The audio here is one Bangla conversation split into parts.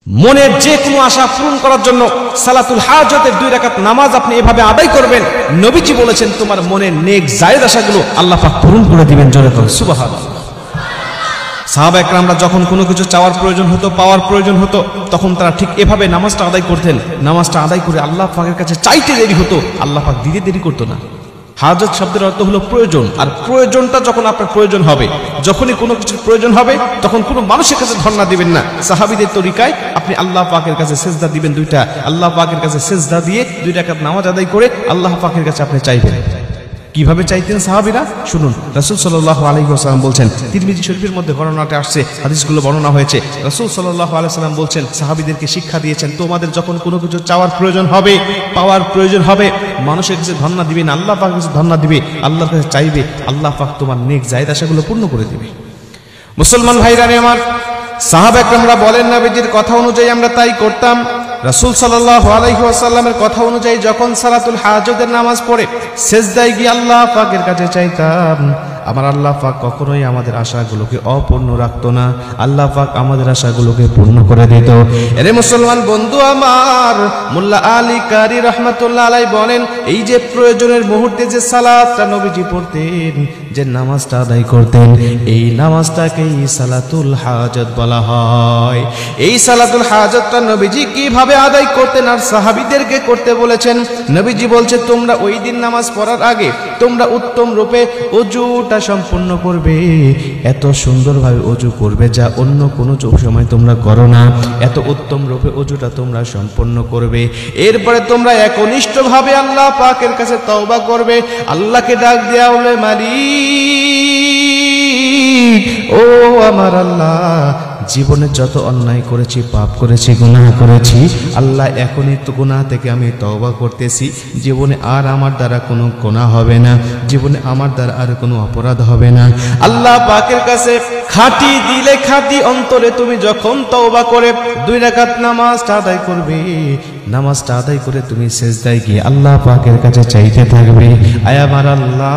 মনের যে কোনো আশা পূরণ করার জন্য সালাতুল হাজতের 2 রাকাত নামাজ আপনি এভাবে আদায় করবেন। নবীজি বলেছেন তোমার মনের নেক জায়েজ আশাগুলো আল্লাহ পাক পূরণ করে দিবেন। জোরে বলুন সুবহানাল্লাহ। সাহাবা একরামরা যখন কোনো কিছু চাওয়ার প্রয়োজন হতো, পাওয়ার প্রয়োজন হতো, তখন তারা ঠিক এভাবে নামাজটা আদায় করতেন। নামাজটা আদায় করে আল্লাহ পাকের কাছে চাইতে দেরি হতো, আল্লাহ পাক দিতে দেরি করতো না। হাজত শব্দের অর্থ হলো প্রয়োজন, আর প্রয়োজনটা যখন আপনার প্রয়োজন হবে, যখনই কোনো কিছুর প্রয়োজন হবে, তখন কোনো মানুষের কাছে ধর্ণা দিবেন না। সাহাবীদের তরিকায় আপনি আল্লাহ পাকের কাছে সেজদা দিবেন 2টা, আল্লাহ পাকের কাছে সেজদা দিয়ে 2 রাকাত নামাজ আদায় করে আল্লাহ পাকের কাছে আপনি চাইবেন। কিভাবে চাইতেন সাহাবীরা শুনুন। রাসূল সাল্লাল্লাহু আলাইহি ওয়াসাল্লাম বলছেন, তিরমিজি শরীফের মধ্যে বর্ণনাটা আসছে, হাদিসগুলো বর্ণনা হয়েছে। রাসূল সাল্লাল্লাহু আলাইহি ওয়াসাল্লাম বলছেন, সাহাবীদেরকে শিক্ষা দিয়েছেন, তোমাদের যখন কোনো কিছু চাওয়ার প্রয়োজন হবে, পাওয়ার প্রয়োজন হবে, মানুষের কাছে ধর্ণা দিবে না, আল্লাহ পাকের কাছে ধর্ণা দিবে, আল্লাহর কাছে চাইবে, আল্লাহ পাক তোমার নেক জায়েজ আশাগুলো পূর্ণ করে দিবে। মুসলমান ভাইরা আমার, সাহাবা একরামরা বলেন নবীজির কথা অনুযায়ী আমরা তাই করতাম। রাসূল সাল্লাল্লাহু আলাইহি ওয়াসাল্লামের কথা অনুযায়ী যখন সালাতুল হাজতের নামাজ পড়ে সেজদায় গিয়ে আল্লাহ পাকের কাছে চাইতাম, আমার আল্লাহ পাক কখনোই আমাদের আশাগুলোকে অপূর্ণ রাখতো না, আল্লাহ পাক আমাদের আশাগুলোকে পূর্ণ করে দিত। এরে মুসলমান বন্ধু আমার, মোল্লা আলী কারি রাহমাতুল্লাহ আলাইহি বলেন, এই যে প্রয়োজনের মুহূর্তে যে সালাতটা নবীজি পড়তেন, যে নামাজটা আদায় করতেন, এই নামাজটাকেই সালাতুল হাজত বলা হয়। এই সালাতুল হাজতটা নবীজি কিভাবে আদায় করতেন আর সাহাবীদেরকে করতে বলেছেন? নবীজি বলছে, তোমরা ওই দিন নামাজ পড়ার আগে তোমরা উত্তম রূপে ওযুটা সম্পূর্ণ করবে, এত সুন্দরভাবে ওযু করবে যা অন্য কোনো সময় তোমরা করো না, এত উত্তম রূপে ওযুটা তোমরা সম্পন্ন করবে। এরপরে তোমরা একনিষ্ঠভাবে আল্লাহ পাকের কাছে তওবা করবে, আল্লাহকে ডাক দেয়া বলে, মালিক ও আমার আল্লাহ, জীবনে যত অন্যায় করেছি, পাপ করেছি, গুনাহ করেছি, আল্লাহ এখনই তো গুনাহ থেকে আমি তওবা করতেছি, জীবনে আর আমার দ্বারা কোনো গুনাহ হবে না, জীবনে আমার দ্বারা আর কোনো অপরাধ হবে না। আল্লাহ পাকের কাছে খাঁটি দিলে খাঁটি অন্তরে তুমি যখন তওবা করে 2 রাকাত নামাজটা আদায় করবে, নামাজটা আদায় করে তুমি সেজদায় গিয়ে আল্লাহ পাকের কাছে চাইতে থাকবে, আয় আমার আল্লাহ,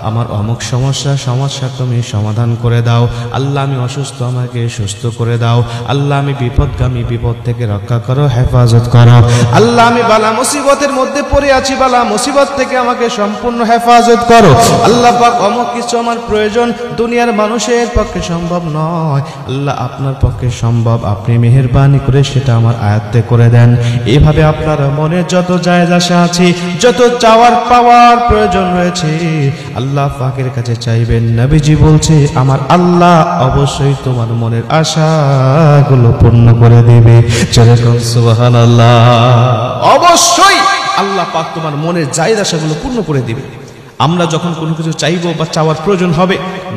আমার অমুক সমস্যা তুমি সমাধান করে দাও, আল্লাহ আমি অসুস্থ, আমাকে সুস্থ করে দাও, আল্লাহ আমি বিপদগামী, বিপদ থেকে রক্ষা করো, হেফাজত করো, আল্লাহ আমি বালা মুসিবতের মধ্যে পড়ে আছি, বালা মুসিবত থেকে আমাকে সম্পূর্ণ হেফাজত করো, আল্লাহ পাক অমুক কিছু আমার প্রয়োজন, দুনিয়ার মানুষের পক্ষে সম্ভব নয়, আল্লাহ আপনার পক্ষে সম্ভব, আপনি মেহেরবানি করে সেটা আমার আয়ত্তে করে দেন। এভাবে আপনার মনে যত জায়েজ আশা আছে, যত চাওয়ার পাওয়ার প্রয়োজন রয়েছে, আল্লাহ পাকের কাছে চাইবেন। নবীজি বলছে, আমার আল্লাহ অবশ্যই তোমার মনের আশাগুলো পূর্ণ করে দেবে। যেরকম সুবহানাল্লাহ, অবশ্যই আল্লাহ পাক তোমার মনের জায়েজ আশাগুলো পূর্ণ করে দিবে। আমরা যখন কোনো কিছু চাইবো বা চাওয়ার প্রয়োজন হবে,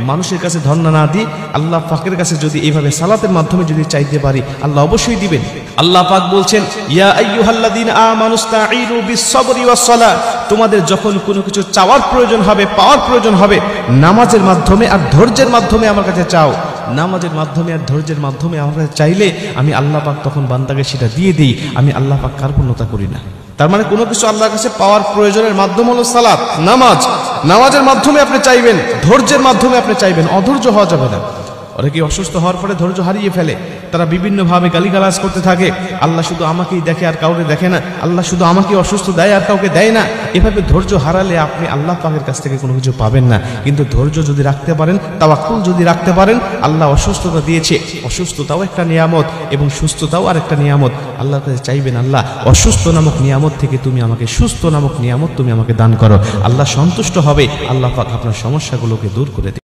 মানুষের কাছে ধর্ণা না দিয়ে আল্লাহ পাকের কাছে যদি এইভাবে সালাতের মাধ্যমে যদি চাইতে পারি, আল্লাহ অবশ্যই দিবেন। আল্লাহ পাক বলছেন, ইয়া আইয়ুহাল্লাযীনা আমানুস্তাঈনু বিস-সাবরি ওয়াস-সালাহ, তোমাদের যখন কোনো কিছু চাওয়ার প্রয়োজন হবে, পাওয়ার প্রয়োজন হবে, নামাজের মাধ্যমে আর ধৈর্যের মাধ্যমে আমার কাছে চাও। নামাজের মাধ্যমে আর ধৈর্যের মাধ্যমে আমার কাছে চাইলে আমি আল্লাহ পাক তখন বান্দাকে সেটা দিয়ে দিই। আমি আল্লাহ পাক কার্পণ্যতা করি না। তার মানে কোনো কিছু আল্লাহর কাছে পাওয়ার প্রয়োজনের মাধ্যম হলো সালাত, নামাজ। নামাজের মাধ্যমে আপনি চাইবেন, ধৈর্যের মাধ্যমে আপনি চাইবেন, অধৈর্য হওয়া যাবে না। অনেকে অসুস্থ হওয়ার পরে ধৈর্য হারিয়ে ফেলে, তারা বিভিন্নভাবে গালিগালাজ করতে থাকে, আল্লাহ শুধু আমাকেই দেখে আর কাউকে দেখে না, আল্লাহ শুধু আমাকে অসুস্থ দেয় আর কাউকে দেয় না। এভাবে ধৈর্য হারালে আপনি আল্লাহ পাকের কাছ থেকে কোনো কিছু পাবেন না। কিন্তু ধৈর্য যদি রাখতে পারেন, তাওয়াক্কুল যদি রাখতে পারেন, আল্লাহ অসুস্থতা দিয়েছে, অসুস্থতাও একটা নিয়ামত এবং সুস্থতাও আর একটা নিয়ামত। আল্লাহর কাছে চাইবেন, আল্লাহ অসুস্থ নামক নিয়ামত থেকে তুমি আমাকে সুস্থ নামক নিয়ামত তুমি আমাকে দান করো। আল্লাহ সন্তুষ্ট হবে, আল্লাহ পাক আপনার সমস্যাগুলোকে দূর করে দেবে।